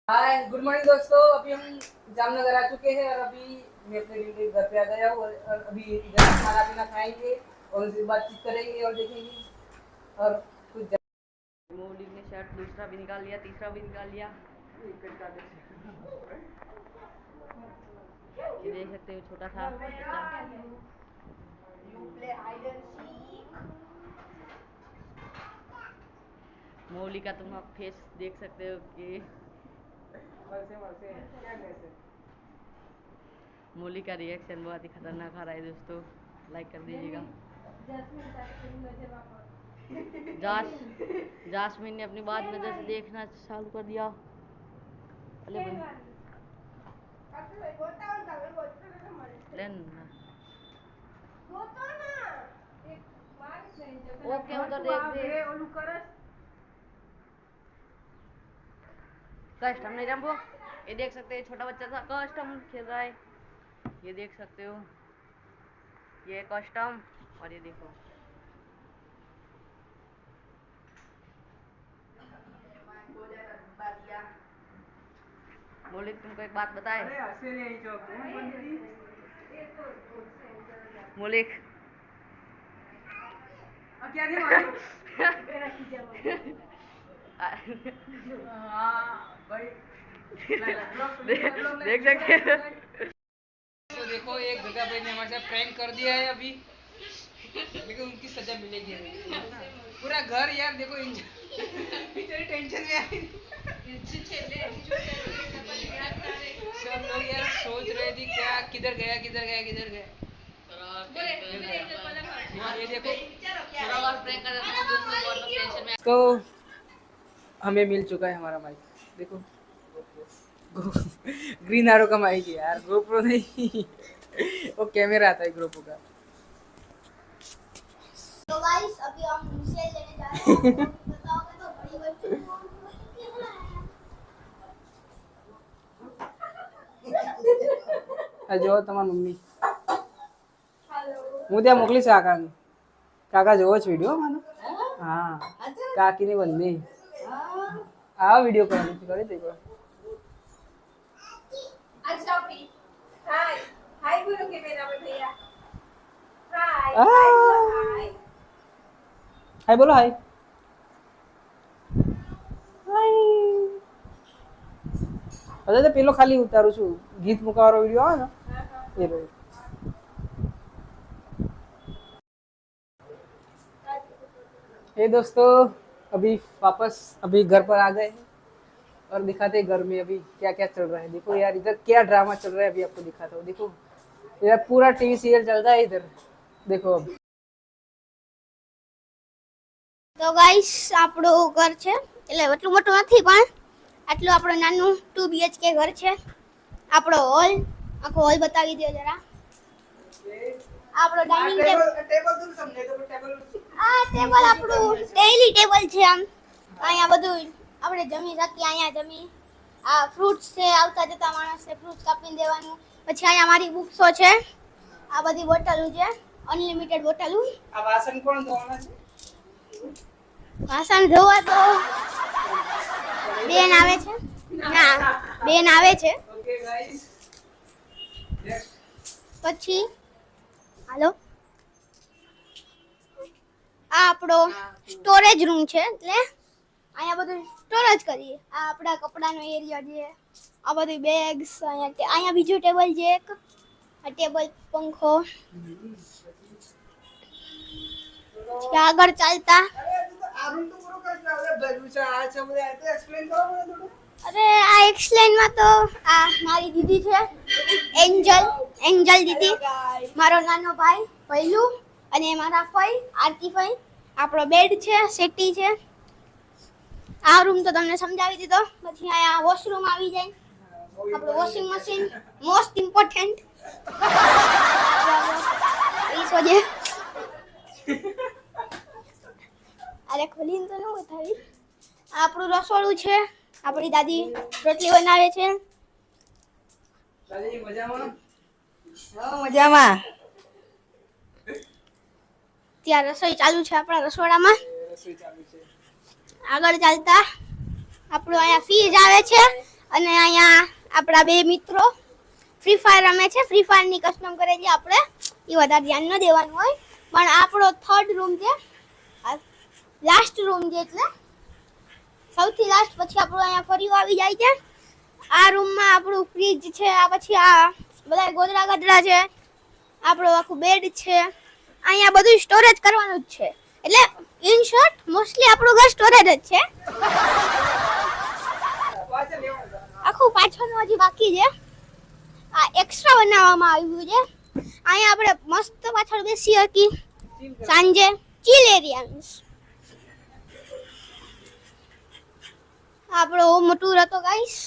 Hi good morning दोस्तों। अभी हम जामनगर आ चुके हैं और अभी मैं अपने दीदी के घर पे आ गया हूँ और अभी इधर खाना पीना खाएंगे और उसके बातचीत करेंगे और देखेंगे और कुछ। मोदी ने शर्ट दूसरा भी निकाल लिया, तीसरा भी निकाल लिया। ये देख सकते हो छोटा था बच्चा। मौली का तुम आप फेस देख सकते हो कि मौली का रिएक्शन बहुत ही खतरनाक आ रहा है दोस्तों। लाइक कर दीजिएगा। जासमीन ने अपनी बात नजर से देखना चालू कर दिया। अरे ओके उधर देख कस्टम नहीं जम्बो। ये देख सकते हैं छोटा बच्चा था कस्टम खेल रहा है। ये देख सकते हो ये कस्टम और ये देखो बोले तुमको एक बात बताए मोलिक क्या देख सकते तो देखो एक जगह पे हमारे साथ प्रैंक कर दिया है अभी, लेकिन उनकी सजा मिलेगी पूरा घर यार देखो टेंशन में आई। सब लोग यार सोच रहे थे क्या किधर गया किधर गया किधर गया। ये देखो तो हमें मिल चुका है हमारा माइक। देखो ग्रीन आरो का माइक है यार, गोप्रो नहीं वो कैमरा आता है गोप्रो का। तो गाइस अभी हम सेल लेने जा रहे हैं। बताओगे तो बड़ी बच्ची આ જો તમારી મમ્મી હું ત્યાં મોકલીશ કાકાને. કાકા જોવો જ વિડીયો મને. હા કાકીની બંને આ વિડીયો કરવાનો છે કરી દે. अच्छा भी हाय हाय बोलो के मेरा भैया हाय हाय હાય બોલો હાય હાય. અરે તો પેલો ખાલી ઉતારું છું ગીત મુકાવાનો વિડીયો આવે ને એ રહ્યો. हे दोस्तों अभी वापस अभी घर पर आ गए हैं और दिखाते हैं घर में अभी क्या क्या चल रहा है। देखो यार इधर क्या ड्रामा चल रहा है अभी आपको दिखाता हूँ। देखो इधर पूरा टीवी सीरियल चल रहा है इधर देखो अब। તો ગાઈસ આપણો ઘર છે એટલે એટલું મોટું નથી પણ આટલું આપણું નાનું 2 BHK ઘર છે. આપણો હોલ આખો હોલ બતાવી દો જરા. આપણો ડાઇનિંગ ટેબલ આ ટેબલ આપણું ડેઈલી ટેબલ છે. આમ અહીંયા બધું આપણે જમી શકીએ. અહીંયા જમી આ ફ્રૂટ્સ છે આવતા જતા માણસને ફ્રૂટ્સ કાપીને દેવાનું. પછી અહીંયા મારી બુક્સો છે. આ બધી બોટલો છે અનલિમિટેડ બોટલો. આ વાસણ કોણ ધોવાના છે? વાસણ ધોવા તો બેન આવે છે. ના બેન આવે છે. ઓકે ગાઈસ પછી હાલો આ આપણો સ્ટોરેજ રૂમ છે એટલે અહીંયા બધું સ્ટોરેજ કરીએ. આ આપણા કપડાનો એરિયા છે. આ બધું બેગ્સ અહીંયા બીજું ટેબલ છે એક. આ ટેબલ પંખો આગળ ચાલતા. અરે આ એક્સપ્લેન માં તો આ મારી દીદી છે એન્જલ દીદી, મારો નાનો ભાઈ પહેલું અને મારા ફઈ આરતી ફઈ. આપણો બેડ છે સેટી છે. આ રૂમ તો તમને સમજાવી દીધો. પછી અહીંયા વોશરૂમ આવી જાય. આપણું વોશિંગ મશીન મોસ્ટ ઇમ્પોર્ટન્ટ એ સોજે. અરે ખોલીને તો ન બતાવી. આપણું રસોડું છે. આપણી દાદી રોટલી બનાવે છે. દાદી મજામાં? હા મજામાં. ત્યાં રસોઈ ચાલુ છે આપણા રસોડામાં. રસોઈ ચાલુ છે. આગળ ચાલતા આપણું અહીંયા ફ્રીજ આવે છે. અને અહીંયા આપણા બે મિત્રો ફ્રી ફાયર રમે છે. ફ્રી ફાયર ની કસ્ટમ કરેલી આપણે, એ વધારે ધ્યાન ન દેવાનું હોય. પણ આપણો થર્ડ રૂમ છે, લાસ્ટ રૂમ છે, એટલે સૌથી લાસ્ટ પછી આપણું અહીંયા ફર્યું આવી જાય છે. આ રૂમમાં આપણું ફ્રીજ છે, આ પછી આ બધા ગોદડા ગદડા છે, આપણું આખું બેડ છે. અહીંયા બધું સ્ટોરેજ કરવાનું જ છે, એટલે ઇન શોર્ટ મોસ્ટલી આપણું ઘર સ્ટોરેજ જ છે. આખું પાછળનું હજી બાકી છે, આ એક્સ્ટ્રા બનાવવામાં આવ્યું છે. અહીંયા આપણે મસ્ત પાછળ બેસી શકીએ સાંજે, ચીલ એરિયા. આપણો હોમ ટૂર હતો ગાઈસ.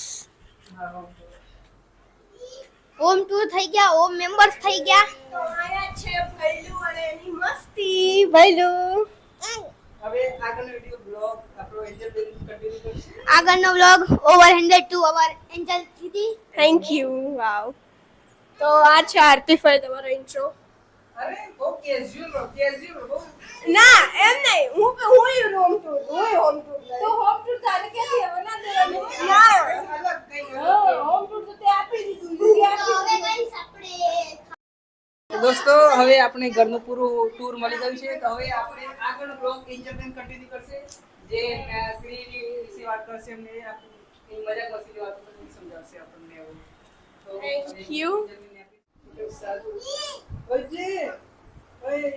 હોમ ટૂર થઈ ગયા, હોમ મેમ્બર્સ થઈ ગયા. તો આયા છે ભૈલું અને એની મસ્તી. ભૈલું હવે આગળનો વિડિયો બ્લોગ આપણો એન્જલ કન્ટિન્યુ કરશે. આગળનો vlog over 100 to our Angel દીદી. Thank you. વાવ. તો આ છે આરતીભાઈ તમારો ઇન્ટ્રો. અરે બહુ કેઝ્યુઅલ બહુ. ના એમ નહીં, હું હોમ ટૂર તો હોમ ટૂર તારે ક્યાંથી હવે ના દેવાનું? ના અલગ કઈ હોમ ટૂર તો તે આપી દીધું. તો હવે ગાઈસ આપણે દોસ્તો હવે આપણે ઘરનું પૂરું ટૂર મળી ગયું છે. તો હવે આપણે આગળનો બ્લોગ એન્જોયમેન્ટ કન્ટિન્યુ કરશે. જે ક્રિએટિવ વિશે વાત કરશે, એમને આપણી મજાક મસ્તીની વાતો કરીને સમજાવશે આપણને એવું. તો Thank you. ઓજે ઓય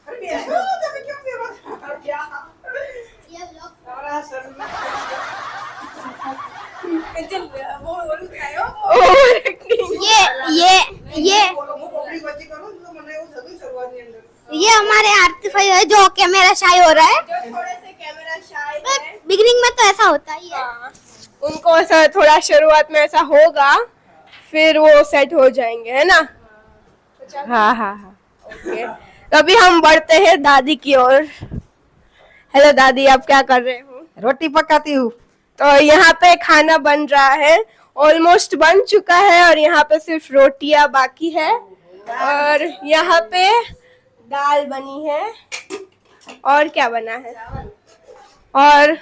અરે બેસો તમે કેમ બેસો યાર ये व्लॉग તમારા સર ये ये हमारे आरती भाई है जो कैमरा शाई हो रहा है. थोड़े से कैमरा शाय है. बिगनिंग में तो ऐसा होता ही है. हाँ, उनको ऐसा थोड़ा शुरुआत में ऐसा होगा, फिर वो सेट हो जाएंगे, है ना? हाँ हाँ हाँ. ओके. तो अभी हम बढ़ते हैं दादी की ओर. हेलो दादी, आप क्या कर रहे हो? रोटी पकाती हूँ. तो यहाँ पे खाना बन रहा है, ऑलमोस्ट बन चुका है और यहाँ पे सिर्फ रोटियां बाकी है. और यहाँ पे दाल बनी है और क्या बना है? और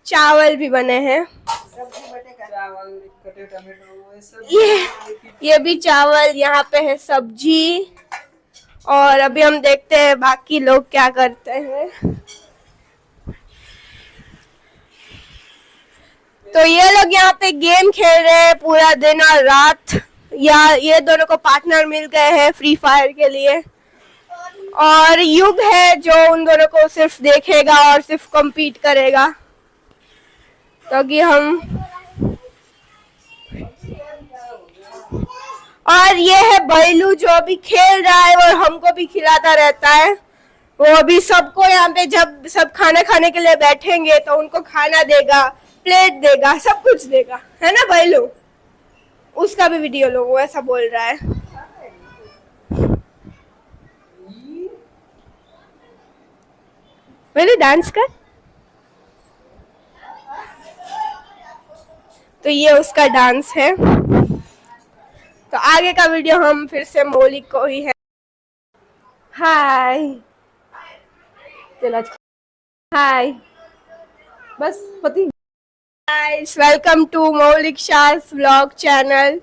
चावल भी बने हैं. चावल कटे टमाटो ये सब. ये भी चावल, यहाँ पे है सब्जी. और अभी हम देखते हैं बाकी लोग क्या करते हैं. तो ये लोग यहाँ पे गेम खेल रहे हैं पूरा दिन और रात. या ये दोनों को पार्टनर मिल गए हैं फ्री फायर के लिए. और युग है जो उन दोनों को सिर्फ देखेगा और सिर्फ compete करेगा. तो कि हम, और ये है बैलू जो अभी खेल रहा है और हमको भी खिलाता रहता है. वो अभी सबको यहाँ पे जब सब खाना खाने के लिए बैठेंगे तो उनको खाना देगा, प्लेट देगा, सब कुछ देगा, है ना बैलू? उसका भी वीडियो लो, वो ऐसा बोल रहा है. बैलू डांस कर. तो ये उसका डांस है. तो आगे का वीडियो हम फिर से मौलिक को ही है. हाय चला हाय बस पति. गाइस, वेलकम टू मौलिक शाह's व्लॉग चैनल.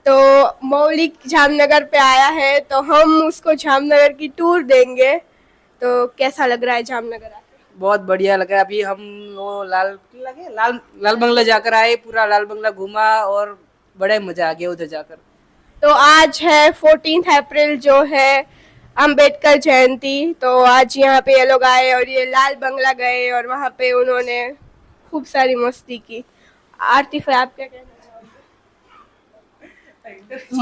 तो मौलिक जामनगर पे आया है तो हम उसको जामनगर की टूर देंगे. तो कैसा लग रहा है जामनगर आके? बहुत बढ़िया लगा. अभी हम वो लाल बंगला जाकर आए, पूरा लाल बंगला घूमा और बड़ा मजा आ गया उधर जाकर. तो आज है 14 अप्रैल जो है अंबेडकर जयंती. तो आज यहाँ पे ये लोग आए और ये लाल बंगला गए और वहाँ पे उन्होंने खूब सारी मस्ती की. आरती भाई, आप क्या कहना चाहोगे?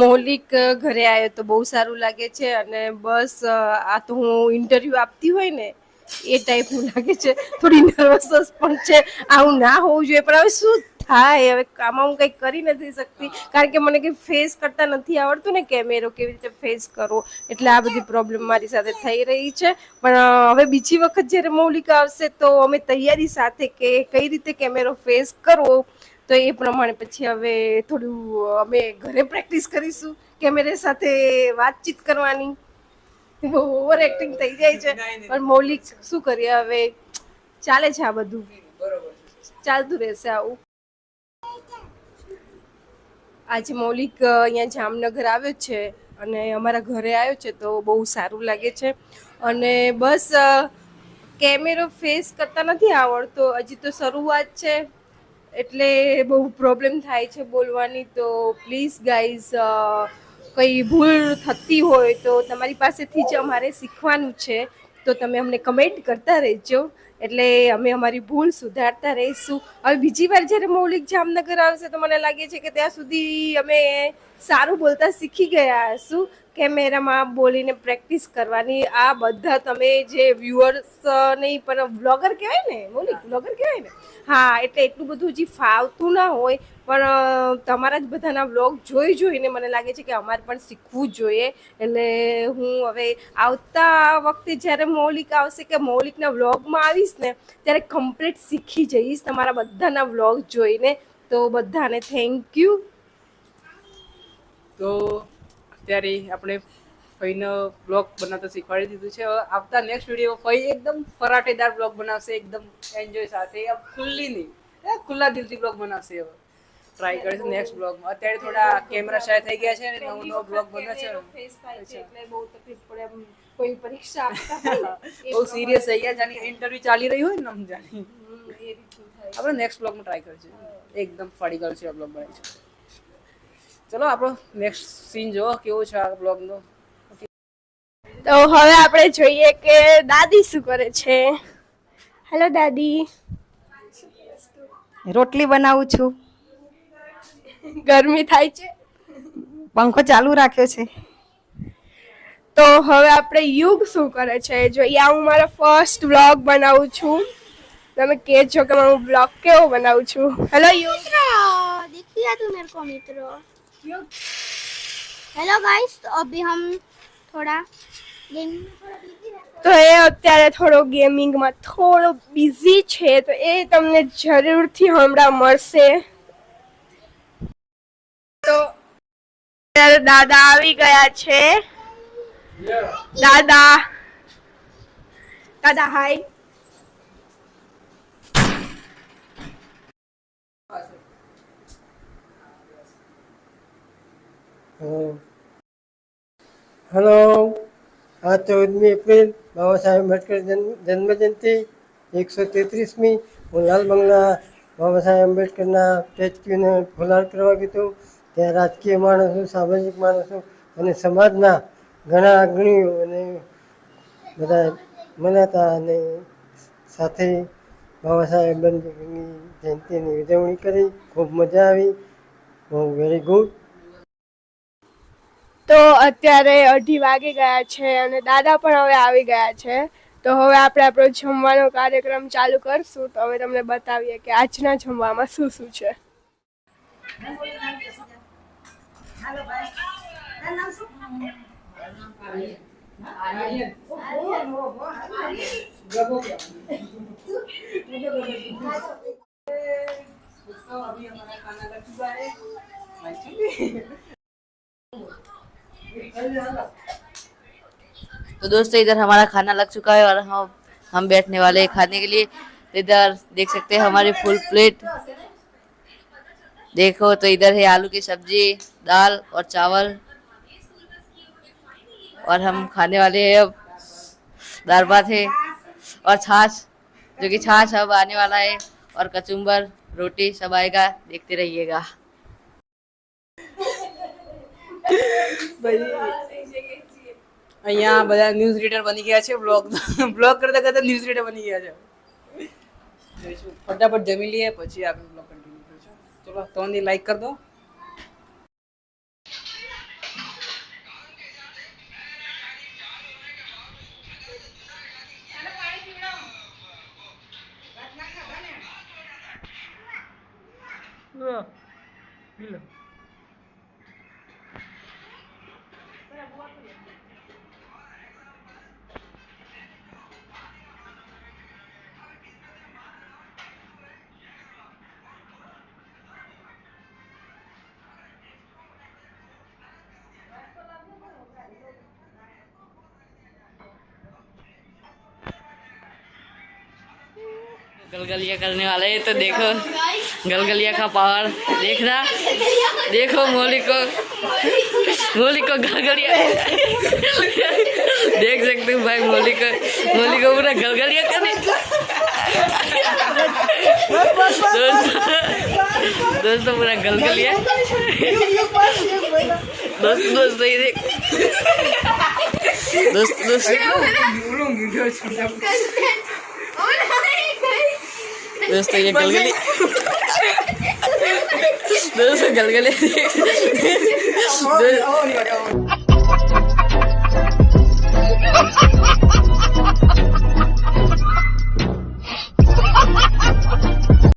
મૌલિક ઘરે આવ્યો તો બહુ સારું લાગે છે. અને બસ આ તો હું ઇન્ટરવ્યુ આપતી હોય ને એ ટાઈપનું લાગે છે. થોડી નર્વસ પણ છે. આવું ના હોવું જોઈએ, પણ હવે શું થાય, હવે આમાં હું કંઈ કરી નથી શકતી કારણ કે મને કંઈ ફેસ કરતા નથી આવડતું ને, કેમેરો કેવી રીતે ફેસ કરવો, એટલે આ બધી પ્રોબ્લેમ મારી સાથે થઈ રહી છે. પણ હવે બીજી વખત જ્યારે મૌલિક આવશે તો અમે તૈયારી સાથે કે કઈ રીતે કેમેરો ફેસ કરવો તો એ પ્રમાણે પછી હવે થોડું અમે ઘરે પ્રેક્ટિસ કરીશું કેમેરા સાથે વાતચીત કરવાની. બહુ ઓવર એક્ટિંગ થઈ જાય છે પણ મૌલિક શું કરીએ, હવે ચાલે છે આ બધું, ચાલતું રહેશે આવું. આજે મૌલિક અહીંયા જામનગર આવ્યો છે અને અમારા ઘરે આવ્યો છે તો બહુ સારું લાગે છે. અને બસ કેમેરો ફેસ કરતા નથી આવડતો, હજી તો શરૂઆત છે એટલે બહુ પ્રોબ્લેમ થાય છે બોલવાની. તો પ્લીઝ ગાઈઝ, કંઈ ભૂલ થતી હોય તો તમારી પાસેથી જ અમારે શીખવાનું છે, તો તમે અમને કમેન્ટ કરતા રહેજો એટલે અમે અમારી ભૂલ સુધારતા રહીશું. હવે બીજી વાર જ્યારે મૌલિક જામનગર આવશે તો મને લાગે છે કે ત્યાં સુધી અમે સારું બોલતા શીખી ગયા હશું. કેમેરામાં બોલીને પ્રેક્ટિસ કરવાની. આ બધા તમે જે વ્યુઅર્સ નહીં પણ વ્લોગર કહેવાય ને, મૌલિક વ્લોગર કહેવાય ને, હા, એટલે એટલું બધું હજી ફાવતું ના હોય પણ તમારા જ બધાના વ્લોગ જોઈને મને લાગે છે કે અમારે પણ શીખવું જોઈએ. એટલે હું હવે આવતા વખતે જ્યારે મૌલિક આવશે કે મૌલિકના વ્લોગમાં આવીશ ને ત્યારે કમ્પ્લીટ શીખી જઈશ તમારા બધાના વ્લોગ જોઈને. તો બધાને થેન્ક યુ. તો અત્યારે આપણે ફઈનો બ્લોગ બનાવતા શીખવાડી દીધું છે. હવે આવતા નેક્સ્ટ વિડીયો ફઈ એકદમ ફરાટેદાર બ્લોગ બનાવશે, એકદમ એન્જોય સાથે, ખુલ્લી નહીં, ખુલ્લા દિલથી બ્લોગ બનાવશે. હવે ટ્રાય કરીશું નેક્સ્ટ બ્લોગમાં. અત્યારે થોડા કેમેરા શાય થઈ ગયા છે અને નવો બ્લોગ બને છે એટલે બહુ તકલીફ પડે એમ કોઈ પરીક્ષા આપતા બહુ સિરિયસ થઈ ગયા, જાણે ઇન્ટરવ્યુ ચાલી રહી હોય ને આમ જાણી. એ રીતનું થાય. આપણે નેક્સ્ટ બ્લોગમાં ટ્રાય કરીશું. એકદમ ફાડી ગયો છે આ બ્લોગ બનાવીશું. ચલો આપણો નેક્સ્ટ સીન જો કેવો છે આ બ્લોગનો. તો હવે આપણે જોઈએ કે દાદી શું કરે છે. હેલો દાદી. રોટલી બનાવું છું, ગરમી થાય છે પંખો ચાલુ રાખ્યો છે. તો હવે આપણે યુગ શું કરે છે જોઈએ. આ હું મારો ફર્સ્ટ વ્લોગ બનાવું છું. તમે કહેજો કે હું વ્લોગ કેવો બનાવું છું. હેલો યુગ. दिख दिया तू मेरे को मित्रों. हेलो गाइस, तो अभी हम थोड़ा गेम તો એ અત્યારે થોડો ગેમિંગમાં થોડો બિઝી છે તો એ તમને જરૂરથી હમણાં મળશે. તો અત્યારે દાદા આવી ગયા છે. દાદા દાદા હાય. हेलो, आज 14 एप्रिल बाबा साहेब अम्बेडकर जन्म जयंती 133મી. હું લાલ બંગલા બાબા સાહેબ આંબેડકરના સ્ટેચ્યુને ફુલાર કરવા ગયો હતો. ત્યાં રાજકીય માણસો, સામાજિક માણસો અને સમાજના ઘણા અગ્રણીઓ અને બધા મળ્યા હતા અને સાથે બાબા સાહેબ આંબેડકરની જયંતીની ઉજવણી કરી. ખૂબ મજા આવી. બહુ વેરી ગુડ. તો અત્યારે 2:30 વાગી ગયા છે અને દાદા પણ હવે આવી ગયા છે. તો હવે આપણે આપણો જમવાનો કાર્યક્રમ ચાલુ કરશું. તો હવે તમને બતાવીએ કે આજના જમવામાં શું શું છે. अभी हमारा खाना लग चुका है. तो दोस्तों इधर हमारा खाना लग चुका है और हम बैठने वाले हैं खाने के लिए. इधर देख सकते हैं हमारी फुल प्लेट. देखो तो इधर है आलू की सब्जी, दाल और चावल, और हम खाने वाले हैं अब दाल भात है और छाछ, जो कि छाछ अब आने वाला है, और कचुम्बर, रोटी सब आएगा. देखते रहिएगा. અહીંયા બધા ન્યૂઝ રીડર બની ગયા છે. બ્લોગ કરતા કરતા ન્યૂઝ રીડર બની ગયા છે. ફટાફટ જમી લઈએ પછી આપણે બ્લોગ કન્ટિન્યુ કરીશું. ચલો તો લાઈક કરી દો. गलगलिया करने वाला है, तो देखो गलगलिया का पावर देखना। देखो मोली को गलगलिया देख सकते हो भाई, मोली को पूरा गलगलिया करने। दोस्तों पूरा गलगलिया। दोस्तों ये देख दोस्तों ये गलगली। दोस्तों गलगली